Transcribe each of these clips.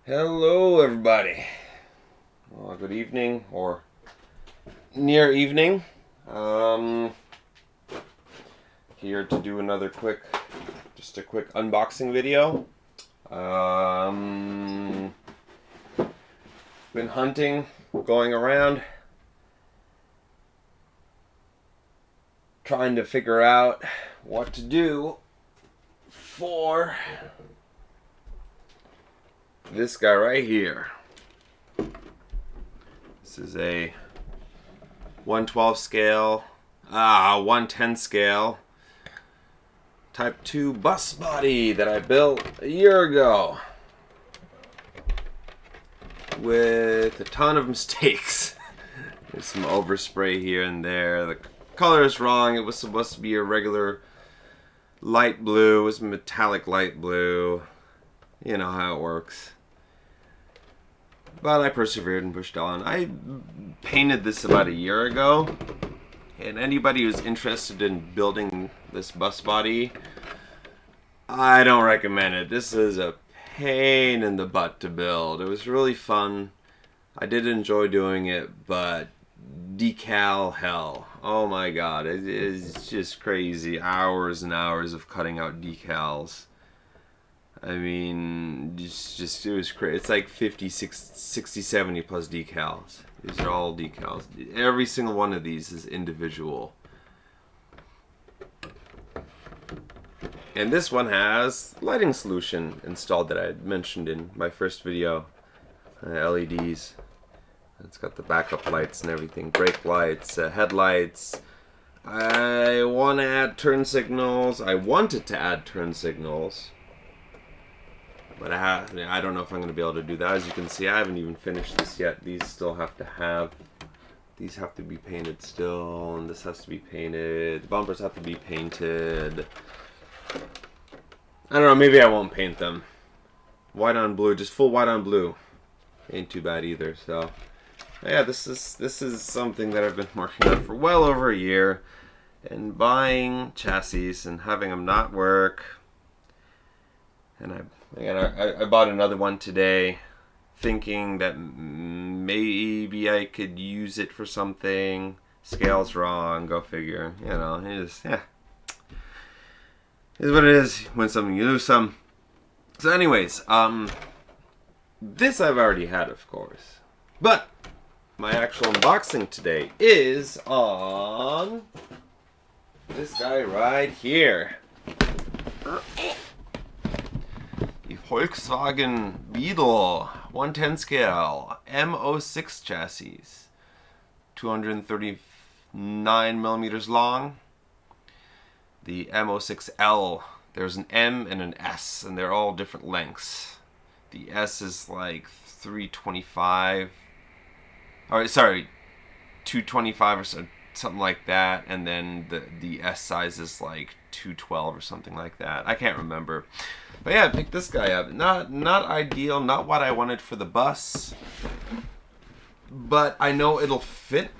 Hello everybody. Well, good evening or near evening. Here to do another quick unboxing video. Been hunting, going around, trying to figure out what to do for this guy right here. This is a 112 scale, 110 scale Type 2 bus body that I built a year ago with a ton of mistakes. There's some overspray here and there. The color is wrong. It was supposed to be a regular light blue. It was metallic light blue. You know how it works. But I persevered and pushed on. I painted this about a year ago. And anybody who's interested in building this bus body, I don't recommend it. This is a pain in the butt to build. It was really fun. I did enjoy doing it, but decal hell. Oh my god, it is just crazy. Hours and hours of cutting out decals. I mean, it was crazy. It's like 50, 60, 70 plus decals. These are all decals. Every single one of these is individual. And this one has lighting solution installed that I had mentioned in my first video. LEDs. It's got the backup lights and everything. Brake lights, headlights. I want to add turn signals. I wanted to add turn signals. But I don't know if I'm going to be able to do that. As you can see, I haven't even finished this yet. These have to be painted still, and this has to be painted. The bumpers have to be painted. I don't know, maybe I won't paint them. White on blue, just full white on blue. Ain't too bad either, so. Yeah, this is something that I've been working on for well over a year. And buying chassis and having them not work. And I bought another one today, thinking that maybe I could use it for something. Scale's wrong, go figure. You know, it is what it is. Win some, you lose some. So anyways, this I've already had, of course. But my actual unboxing today is on this guy right here. Volkswagen Beetle 110 scale M-06 chassis, 239 millimeters long. The M-06L, there's an M and an S, and they're all different lengths. The S is like 325, or sorry, 225 or something like that, and then the S size is like 212 or something like that. I can't remember. But yeah, I picked this guy up. Not ideal, not what I wanted for the bus. But I know it'll fit.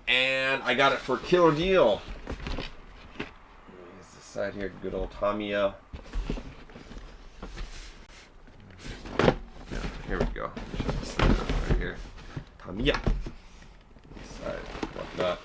And I got it for a killer deal. Here's the side here, good old Tamiya. Here we go. Right here. Tamiya. This side, whatnot.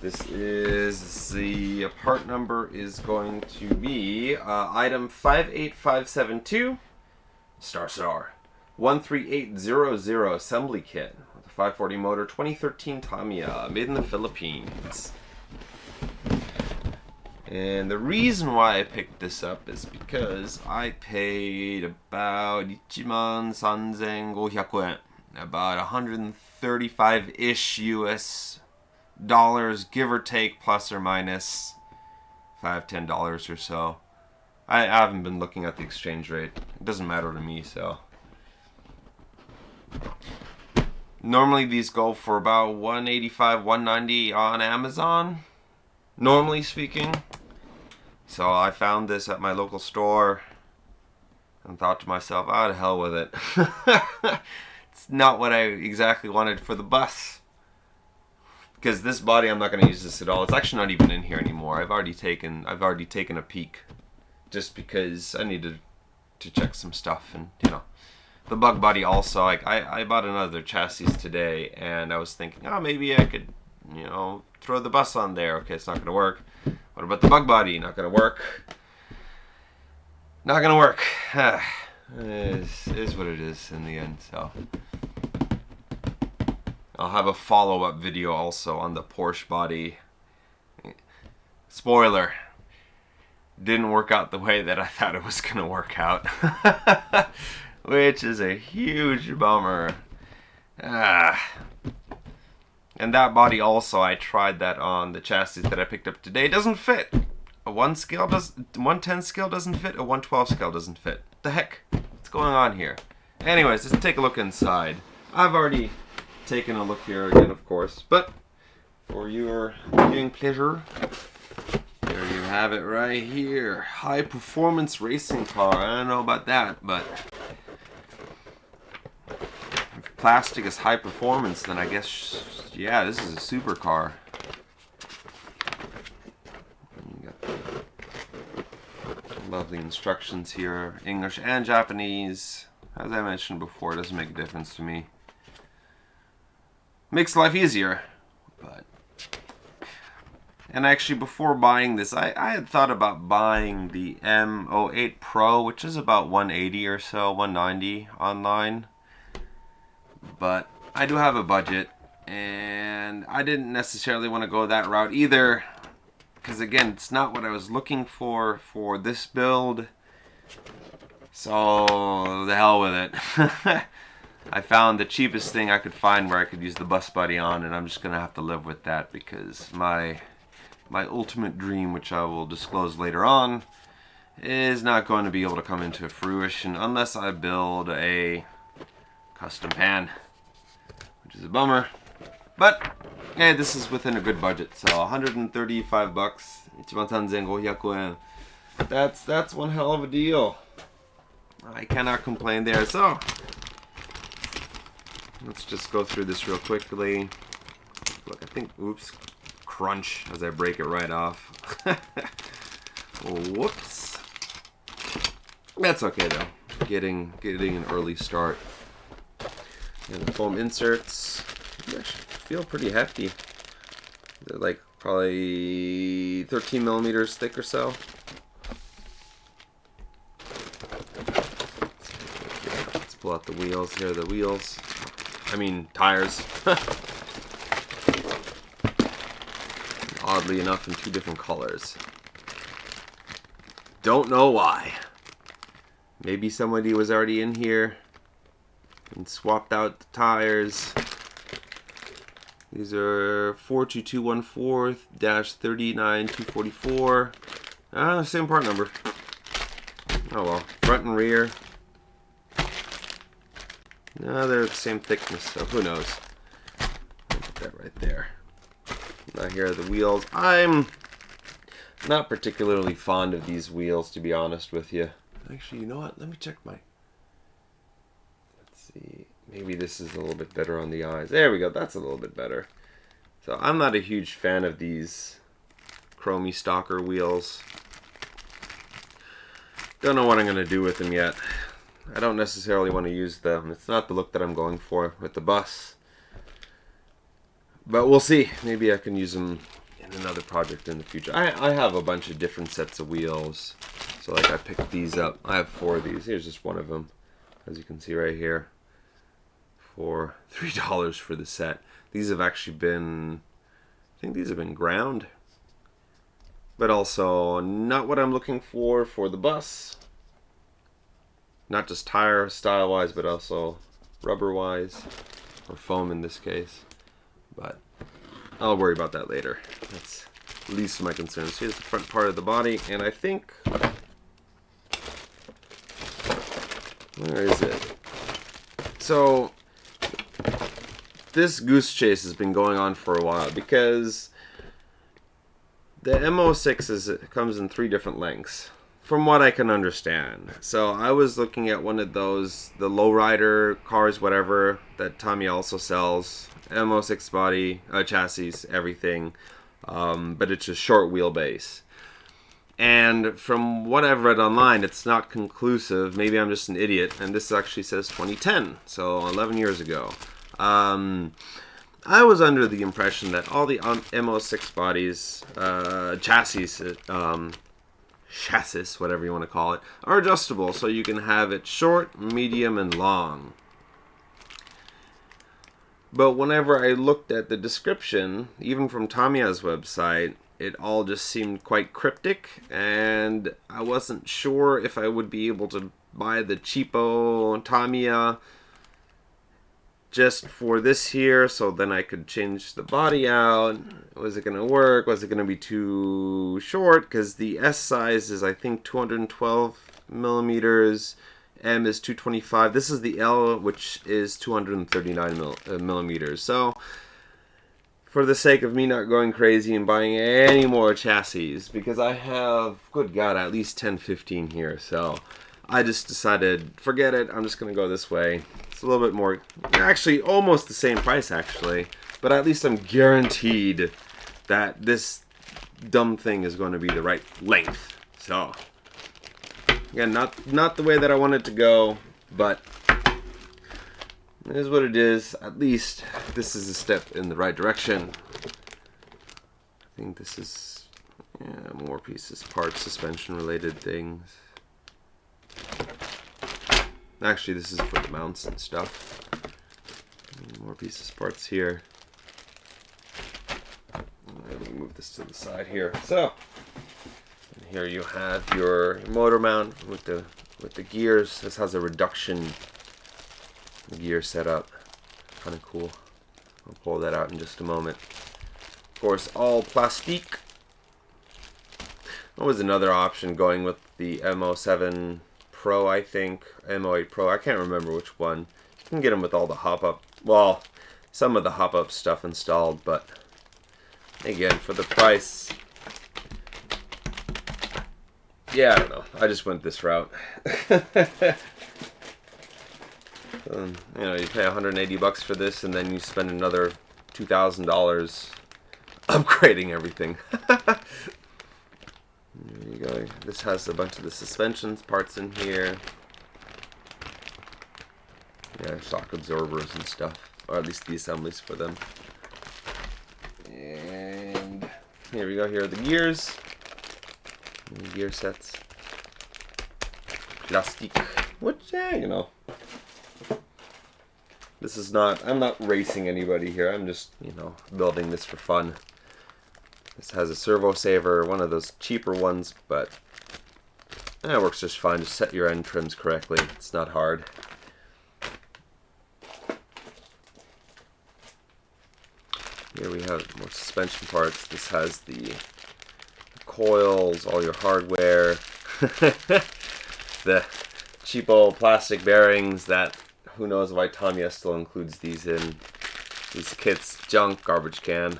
This is, the part number is going to be item 58572, star 13800 assembly kit with a 540 motor, 2013 Tamiya, made in the Philippines. And the reason why I picked this up is because I paid about 13,500 yen, about 135-ish US dollars, give or take, plus or minus $5-10 or so. I haven't been looking at the exchange rate. It doesn't matter to me, so. Normally these go for about $185, $190 on Amazon, normally speaking. So I found this at my local store and thought to myself, to hell with it. It's not what I exactly wanted for the bus. Because this body, I'm not going to use this at all. It's actually not even in here anymore. I've already taken a peek, just because I needed to check some stuff, and the bug body also, like I bought another chassis today, and I was thinking, oh, maybe I could, you know, throw the bus on there. Okay, it's not gonna work. What about the bug body? Not gonna work. Not gonna work. Is what it is in the end. So I'll have a follow-up video also on the Porsche body. Spoiler, didn't work out the way that I thought it was gonna work out. Which is a huge bummer. And that body also, I tried that on the chassis that I picked up today. It doesn't fit. A 110 scale doesn't fit. A 112 scale doesn't fit. What the heck? What's going on here? Anyways, let's take a look inside. I've already taken a look here again, of course, but for your viewing pleasure, there you have it right here. High performance racing car. I don't know about that, but if plastic is high performance, then I guess, yeah, this is a supercar. You got the lovely instructions here, English and Japanese. As I mentioned before, it doesn't make a difference to me. Makes life easier, but... And actually, before buying this, I had thought about buying the M-06 Pro, which is about 180 or so, 190 online. But I do have a budget, and I didn't necessarily want to go that route either, because again, it's not what I was looking for this build. So the hell with it. I found the cheapest thing I could find where I could use the bus body on, and I'm just gonna have to live with that, because my ultimate dream, which I will disclose later on, is not going to be able to come into fruition unless I build a custom pan, which is a bummer. But hey, this is within a good budget, so 135 bucks, 13,500 yen. That's one hell of a deal. I cannot complain there. So let's just go through this real quickly. Look, I think, oops, crunch as I break it right off. Whoops. That's okay though. Getting an early start. And the foam inserts, they actually feel pretty hefty. They're like probably 13 millimeters thick or so. Let's pull out the wheels here. The wheels, I mean tires. Oddly enough, in two different colors. Don't know why. Maybe somebody was already in here and swapped out the tires. These are 42214-39244. Same part number. Oh well. Front and rear. No, they're the same thickness, so who knows. Put that right there. Now here are the wheels. I'm not particularly fond of these wheels, to be honest with you. Actually, you know what? Let me check my... Let's see. Maybe this is a little bit better on the eyes. There we go. That's a little bit better. So I'm not a huge fan of these chromey stalker wheels. Don't know what I'm going to do with them yet. I don't necessarily want to use them. It's not the look that I'm going for with the bus. But we'll see. Maybe I can use them in another project in the future. I have a bunch of different sets of wheels. So like I picked these up. I have 4 of these. Here's just one of them. As you can see right here. For $3 for the set. These have actually been... I think these have been ground. But also not what I'm looking for the bus. Not just tire style wise, but also rubber wise. Or foam in this case. But I'll worry about that later. That's least of my concerns. Here's the front part of the body, and I think... Where is it? So, this goose chase has been going on for a while, because the M-06 comes in 3 different lengths, from what I can understand. So I was looking at one of those, the lowrider cars, whatever, that Tamiya also sells. M-06 body, chassis, everything, but it's a short wheelbase. And from what I've read online, it's not conclusive. Maybe I'm just an idiot. And this actually says 2010, so 11 years ago. I was under the impression that all the M-06 bodies, chassis, whatever you want to call it, are adjustable. So you can have it short, medium, and long. But whenever I looked at the description, even from Tamiya's website, it all just seemed quite cryptic, and I wasn't sure if I would be able to buy the cheapo Tamiya just for this here, so then I could change the body out. Was it going to work? Was it going to be too short? Because the S size is, I think, 212 millimeters. M is 225. This is the L, which is 239 millimeters. So, for the sake of me not going crazy and buying any more chassis, because I have, good God, at least 10, 15 here. So, I just decided, forget it. I'm just going to go this way. It's a little bit more, actually, almost the same price, actually. But at least I'm guaranteed that this dumb thing is going to be the right length. So, again, not the way that I want it to go, but it is what it is. At least this is a step in the right direction. I think this is more pieces, parts, suspension related things. Actually, this is for the mounts and stuff. More pieces, parts here. Let me move this to the side here. So, and here you have your motor mount with the gears. This has a reduction gear setup. Kind of cool. I'll pull that out in just a moment. Of course, all plastic. What was another option going with the M07 Pro, I think? M08 Pro, I can't remember which one. You can get them with all the hop-up, well, some of the hop-up stuff installed, but again, for the price, yeah, I don't know. I just went this route. You know, you pay 180 bucks for this, and then you spend another $2,000 upgrading everything. There you go. This has a bunch of the suspensions parts in here. Yeah, shock absorbers and stuff, or at least the assemblies for them. And here we go. Here are the gears. And gear sets. Plastic. Which, you know. This is not, I'm not racing anybody here. I'm just, you know, building this for fun. This has a servo saver, one of those cheaper ones, but it works just fine. Just set your end trims correctly. It's not hard. Here we have more suspension parts. This has the coils, all your hardware, the cheapo plastic bearings that who knows why Tamiya still includes these in these kits. Junk, garbage can.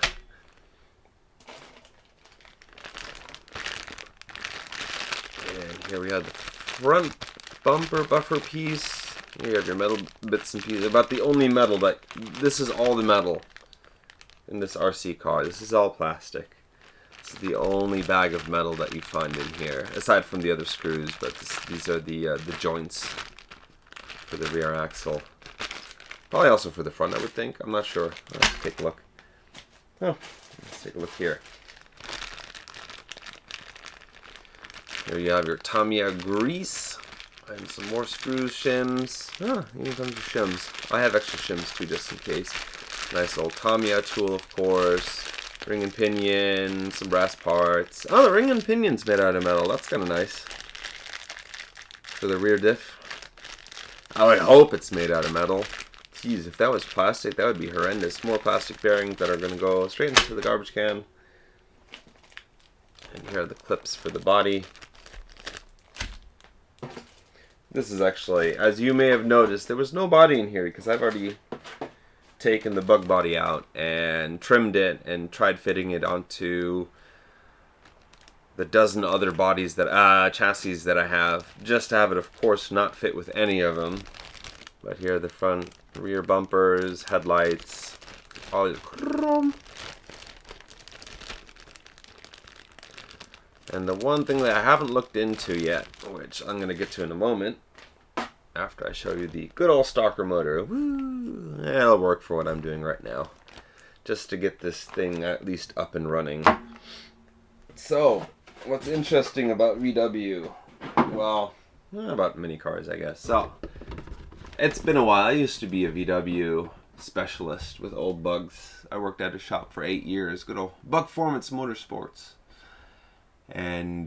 And here we have the front bumper buffer piece. Here you have your metal bits and pieces. About the only metal that, this is all the metal in this RC car. This is all plastic. This is the only bag of metal that you find in here, aside from the other screws. But these are the joints for the rear axle. Probably also for the front, I would think. I'm not sure. Let's take a look. Oh, let's take a look here. Here you have your Tamiya grease and some more screws, shims. Even tons of shims. I have extra shims too, just in case. Nice old Tamiya tool, of course. Ring and pinion, some brass parts. Oh, the ring and pinion's made out of metal. That's kind of nice. For the rear diff. I hope it's made out of metal. Jeez, if that was plastic, that would be horrendous. More plastic bearings that are going to go straight into the garbage can. And here are the clips for the body. This is actually, as you may have noticed, there was no body in here because I've already taken the bug body out and trimmed it and tried fitting it onto the dozen other bodies that chassis that I have, just to have it, of course, not fit with any of them. But here are the front, rear bumpers, headlights, all your chrome. And the one thing that I haven't looked into yet, which I'm going to get to in a moment, after I show you the good old stalker motor. Woo! It'll work for what I'm doing right now, just to get this thing at least up and running. So, what's interesting about VW? Well, about mini cars, I guess. So, it's been a while. I used to be a VW specialist with old bugs. I worked at a shop for 8 years. Good old Bugformance Motorsports. And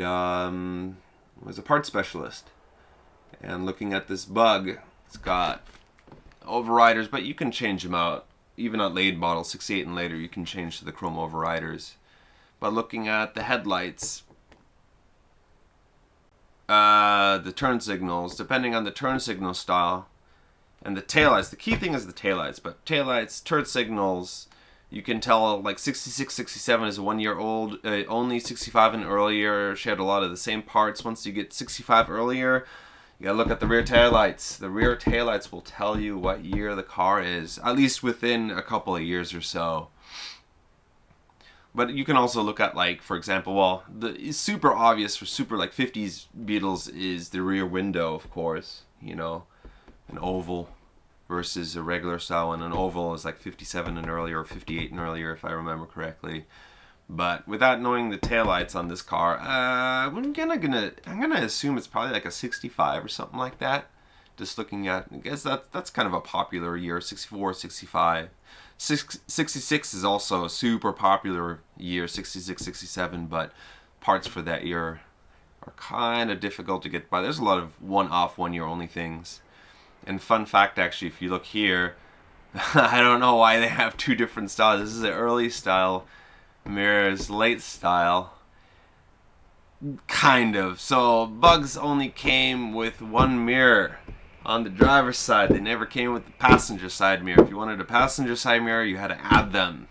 was a parts specialist. And looking at this bug, it's got overriders, but you can change them out. Even on late model 68 and later, you can change to the chrome overriders. But looking at the headlights, the turn signals, depending on the turn signal style, and the taillights. The key thing is the taillights, but taillights, turn signals, you can tell like 66, 67 is a 1 year old, only 65 and earlier shared a lot of the same parts. Once you get 65 earlier, you gotta look at the rear taillights. The rear taillights will tell you what year the car is, at least within a couple of years or so. But you can also look at, like, for example, well, the super obvious for super like 50s Beetles is the rear window, of course. You know, an oval versus a regular style one. An oval is like 57 and earlier, or 58 and earlier, if I remember correctly. But without knowing the taillights on this car, I'm gonna assume it's probably like a 65 or something like that. Just looking at, I guess that's kind of a popular year, 64, 65. 66 is also a super popular year, 66, 67, but parts for that year are kind of difficult to get by. There's a lot of one-off, one-year-only things. And fun fact, actually, if you look here, I don't know why they have two different styles. This is an early style, mirrors late style. Kind of. So bugs only came with one mirror on the driver's side. They never came with the passenger side mirror. If you wanted a passenger side mirror, you had to add them.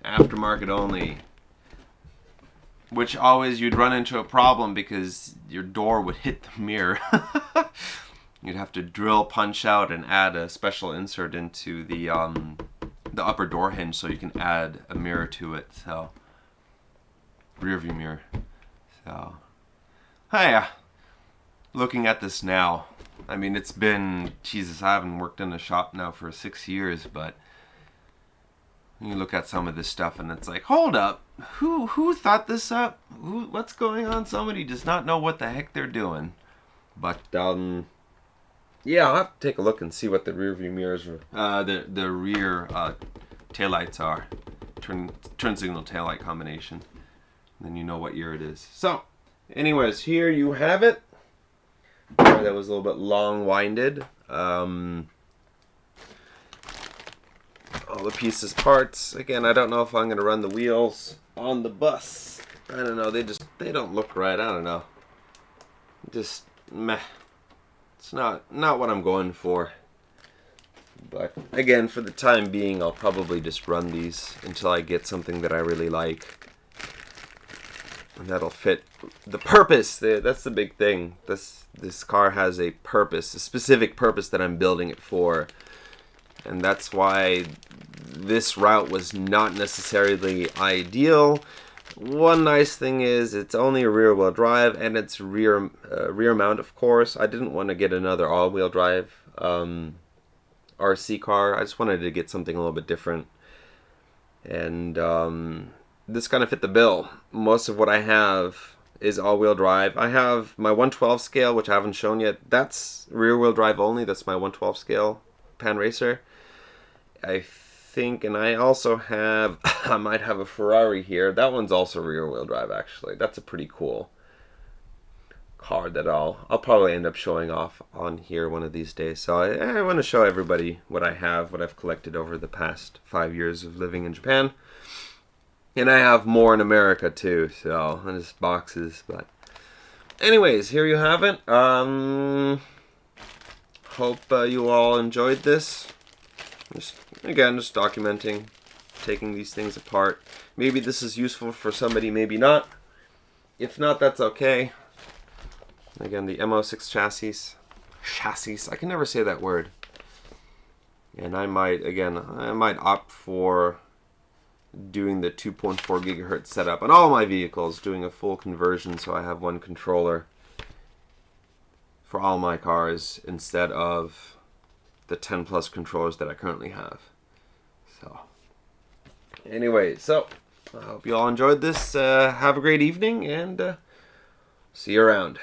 Aftermarket only. Which always you'd run into a problem because your door would hit the mirror. You'd have to drill, punch out, and add a special insert into the upper door hinge so you can add a mirror to it. So, rear view mirror. So, yeah. Looking at this now, I mean, it's been, Jesus, I haven't worked in a shop now for 6 years, but you look at some of this stuff and it's like, hold up, who thought this up? What's going on? Somebody does not know what the heck they're doing. But, yeah, I'll have to take a look and see what the rear view mirrors are. The rear taillights are. Turn signal taillight combination. And then you know what year it is. So, anyways, here you have it. Sorry, that was a little bit long-winded. All the pieces, parts. Again, I don't know if I'm going to run the wheels on the bus. I don't know. They don't look right. I don't know. Just meh. It's not what I'm going for. But again, for the time being, I'll probably just run these until I get something that I really like. And that'll fit the purpose. That's the big thing. This car has a purpose, a specific purpose that I'm building it for. And that's why this route was not necessarily ideal. One nice thing is it's only a rear-wheel drive and it's rear mount, of course. I didn't want to get another all-wheel drive RC car. I just wanted to get something a little bit different. And this kind of fit the bill. Most of what I have is all-wheel drive. I have my 112 scale, which I haven't shown yet. That's rear-wheel drive only. That's my 112 scale Pan Racer. I think, and I also have, I might have a Ferrari here. That one's also rear-wheel drive, actually. That's a pretty cool car that I'll probably end up showing off on here one of these days. So I want to show everybody what I have, what I've collected over the past 5 years of living in Japan. And I have more in America too, so just boxes. But anyways, here you have it. Hope you all enjoyed this. Just documenting, taking these things apart. Maybe this is useful for somebody, maybe not. If not, that's okay. Again, the M-06 chassis. I can never say that word. And I might opt for doing the 2.4 gigahertz setup on all my vehicles, doing a full conversion so I have one controller for all my cars instead of the 10 plus controllers that I currently have. So anyway, so I hope you all enjoyed this. Have a great evening, and see you around.